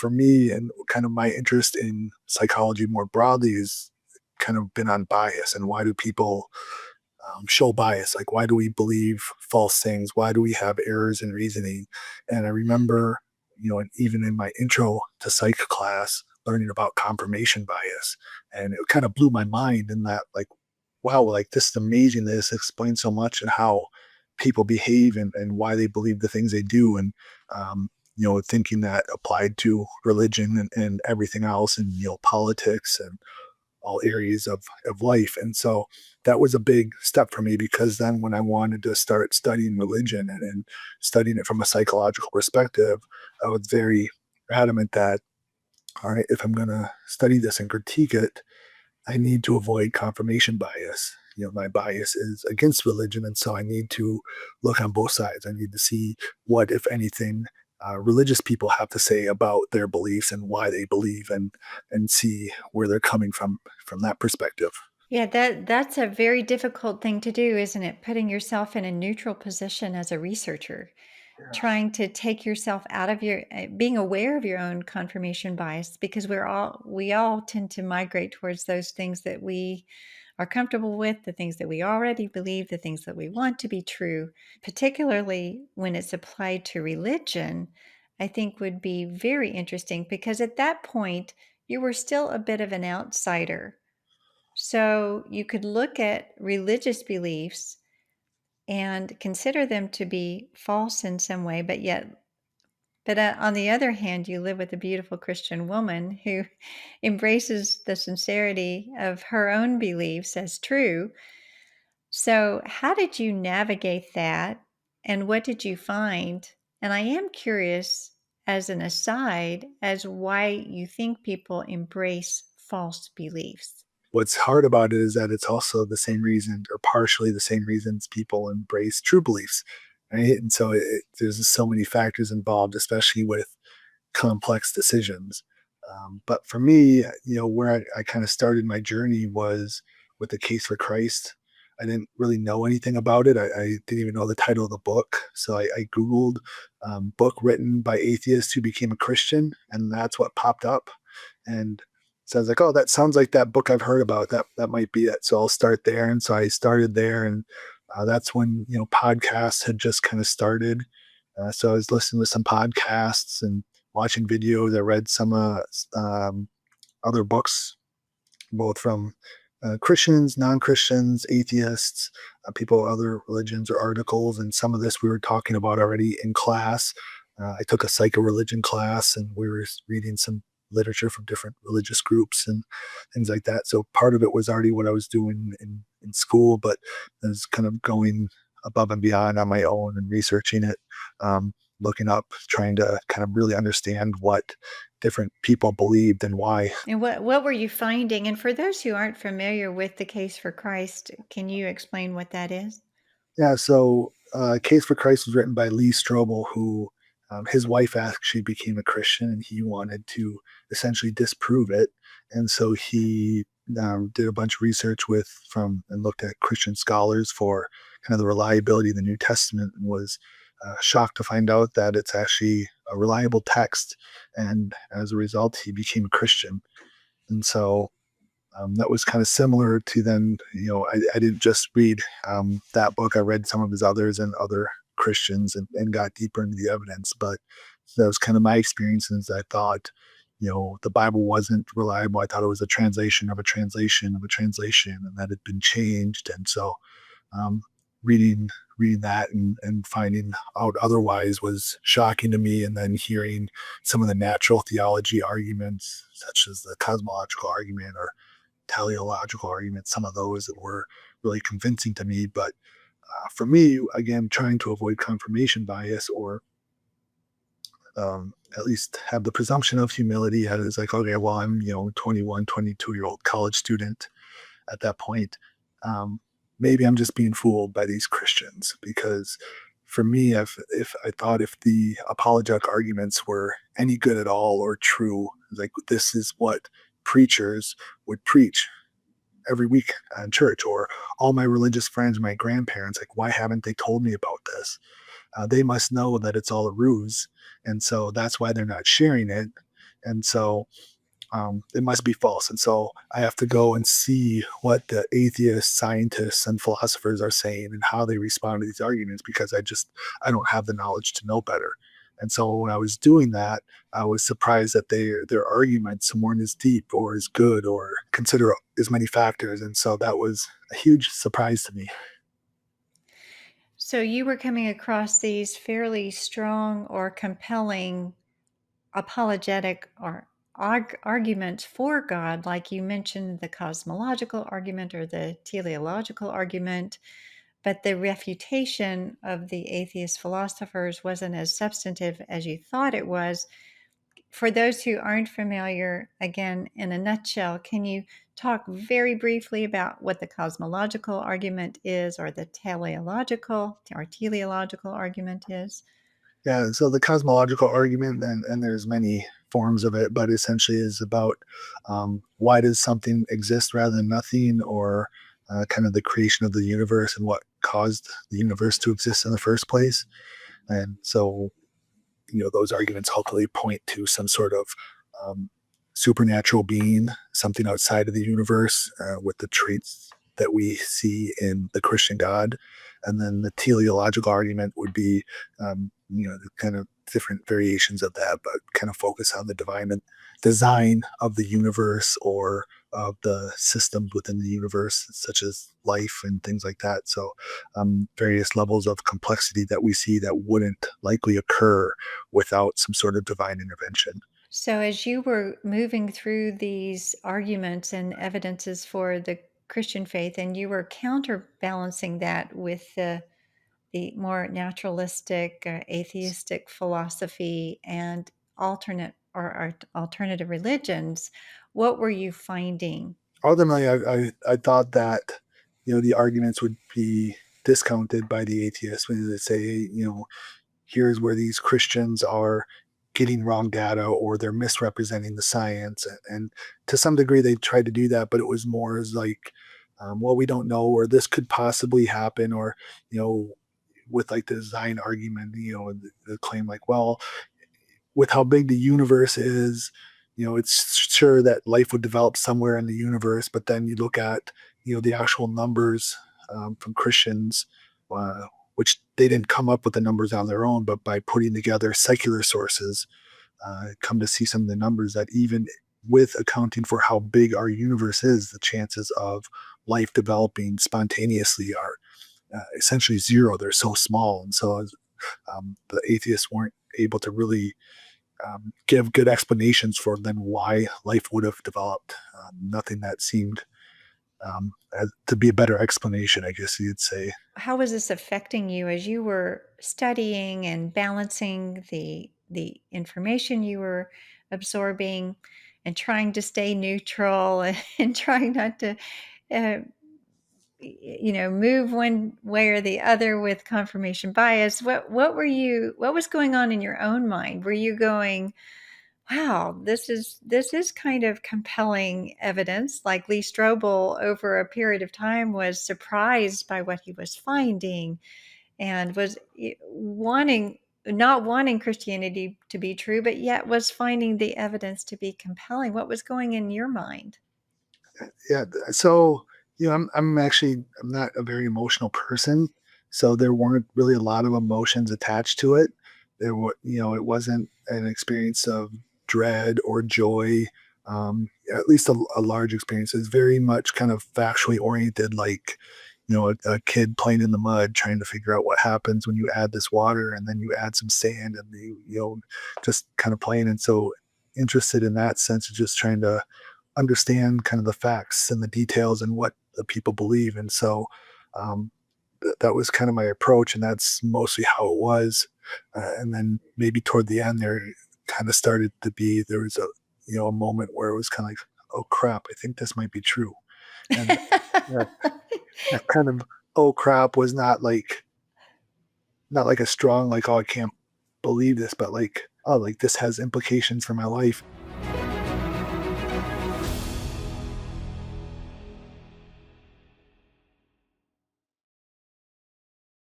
for me, and kind of my interest in psychology more broadly is kind of been on bias and why do people show bias? Like, why do we believe false things? Why do we have errors in reasoning? And I remember, and even in my intro to psych class, learning about confirmation bias, and it kind of blew my mind in that, like, wow, like this is amazing. This explains so much and how people behave and why they believe the things they do, and thinking that applied to religion and everything else, and politics and all areas of life. And so that was a big step for me, because then when I wanted to start studying religion and studying it from a psychological perspective, I was very adamant that, all right, if I'm going to study this and critique it, I need to avoid confirmation bias. My bias is against religion, and so I need to look on both sides. I need to see what, if anything, religious people have to say about their beliefs and why they believe, and see where they're coming from that perspective. Yeah, that's a very difficult thing to do, isn't it? Putting yourself in a neutral position as a researcher, Yes. trying to take yourself out of your being aware of your own confirmation bias, because we all tend to migrate towards those things that we are comfortable with, the things that we already believe, the things that we want to be true, particularly when it's applied to religion. I think would be very interesting, because at that point you were still a bit of an outsider, so you could look at religious beliefs and consider them to be false in some way, but on the other hand, you live with a beautiful Christian woman who embraces the sincerity of her own beliefs as true. So, how did you navigate that, and what did you find? And I am curious, as an aside, as why you think people embrace false beliefs. What's hard about it is that it's also the same reason, or partially the same reasons, people embrace true beliefs, right? And so there's just so many factors involved, especially with complex decisions. But for me, where I kind of started my journey was with the Case for Christ. I didn't really know anything about it. I didn't even know the title of the book. So I Googled book written by atheists who became a Christian, and that's what popped up. And so I was like, oh, that sounds like that book I've heard about. That might be it. So I'll start there. And so I started there, and that's when podcasts had just kind of started. So I was listening to some podcasts and watching videos. I read some other books, both from Christians, non-Christians, atheists, people of other religions, or articles. And some of this we were talking about already in class. I took a psycho-religion class, and we were reading some literature from different religious groups and things like that. So part of it was already what I was doing in school, but I was kind of going above and beyond on my own and researching it, looking up, trying to kind of really understand what different people believed and why. And what were you finding? And for those who aren't familiar with the Case for Christ, can you explain what that is? Yeah, so Case for Christ was written by Lee Strobel, who his wife actually became a Christian, and he wanted to essentially disprove it. And so he did a bunch of research and looked at Christian scholars for kind of the reliability of the New Testament, and was shocked to find out that it's actually a reliable text. And as a result, he became a Christian. And so that was kind of similar to then, I didn't just read that book. I read some of his others and other Christians, and got deeper into the evidence. But that was kind of my experiences. I thought, the Bible wasn't reliable. I thought it was a translation of a translation of a translation, and that had been changed. And so um, reading reading that and finding out otherwise was shocking to me. And then hearing some of the natural theology arguments, such as the cosmological argument or teleological arguments, some of those that were really convincing to me. But for me, again, trying to avoid confirmation bias, or at least have the presumption of humility. It's like, okay, well, I'm, 21, 22-year-old college student at that point. Um, Maybe I'm just being fooled by these Christians, because for me, if I thought if the apologetic arguments were any good at all or true, like this is what preachers would preach every week in church, or all my religious friends, my grandparents, like, why haven't they told me about this? They must know that it's all a ruse, and so that's why they're not sharing it. And so it must be false. And so I have to go and see what the atheists, scientists, and philosophers are saying and how they respond to these arguments because I don't have the knowledge to know better. And so when I was doing that, I was surprised that their arguments weren't as deep or as good or consider as many factors. And so that was a huge surprise to me. So you were coming across these fairly strong or compelling apologetic or arguments for God, like you mentioned the cosmological argument or the teleological argument, but the refutation of the atheist philosophers wasn't as substantive as you thought it was. For those who aren't familiar, again, in a nutshell, can you talk very briefly about what the cosmological argument is or the teleological argument is? Yeah, so the cosmological argument, and there's many forms of it, but essentially is about why does something exist rather than nothing, or kind of the creation of the universe and what caused the universe to exist in the first place. And so those arguments hopefully point to some sort of um, supernatural being, something outside of the universe with the traits that we see in the Christian God. And then the teleological argument would be, the kind of different variations of that, but kind of focus on the divine design of the universe or of the systems within the universe, such as life and things like that. So, various levels of complexity that we see that wouldn't likely occur without some sort of divine intervention. So, as you were moving through these arguments and evidences for the Christian faith, and you were counterbalancing that with the more naturalistic, atheistic philosophy and alternative religions, what were you finding? Ultimately, I thought that the arguments would be discounted by the atheists when they say, here's where these Christians are getting wrong data or they're misrepresenting the science. And to some degree, they tried to do that, but it was more as like, well, we don't know, or this could possibly happen, or, you know, with like the design argument, the claim like, well, with how big the universe is, it's sure that life would develop somewhere in the universe. But then you look at, the actual numbers from Christians, which they didn't come up with the numbers on their own, but by putting together secular sources, come to see some of the numbers that even with accounting for how big our universe is, the chances of life developing spontaneously are essentially zero. They're so small. And so the atheists weren't able to really give good explanations for then why life would have developed. Nothing that seemed to be a better explanation, I guess you'd say. How was this affecting you as you were studying and balancing the information you were absorbing and trying to stay neutral and trying not to uh, move one way or the other with confirmation bias? What was going on in your own mind? Were you going, wow, this is kind of compelling evidence? Like Lee Strobel over a period of time was surprised by what he was finding and was wanting not wanting Christianity to be true, but yet was finding the evidence to be compelling. What was going in your mind? Yeah. So, I'm not a very emotional person. So there weren't really a lot of emotions attached to it. It wasn't an experience of dread or joy. At least a large experience. It's very much kind of factually oriented, like, a kid playing in the mud, trying to figure out what happens when you add this water and then you add some sand and just kind of playing. And so interested in that sense of just trying to understand kind of the facts and the details and what the people believe. And so um, that was kind of my approach, and that's mostly how it was. And then maybe toward the end, there was a moment where it was kind of like, oh crap, I think this might be true. And that, that kind of oh crap was not like a strong like, oh, I can't believe this, but like, oh, like this has implications for my life.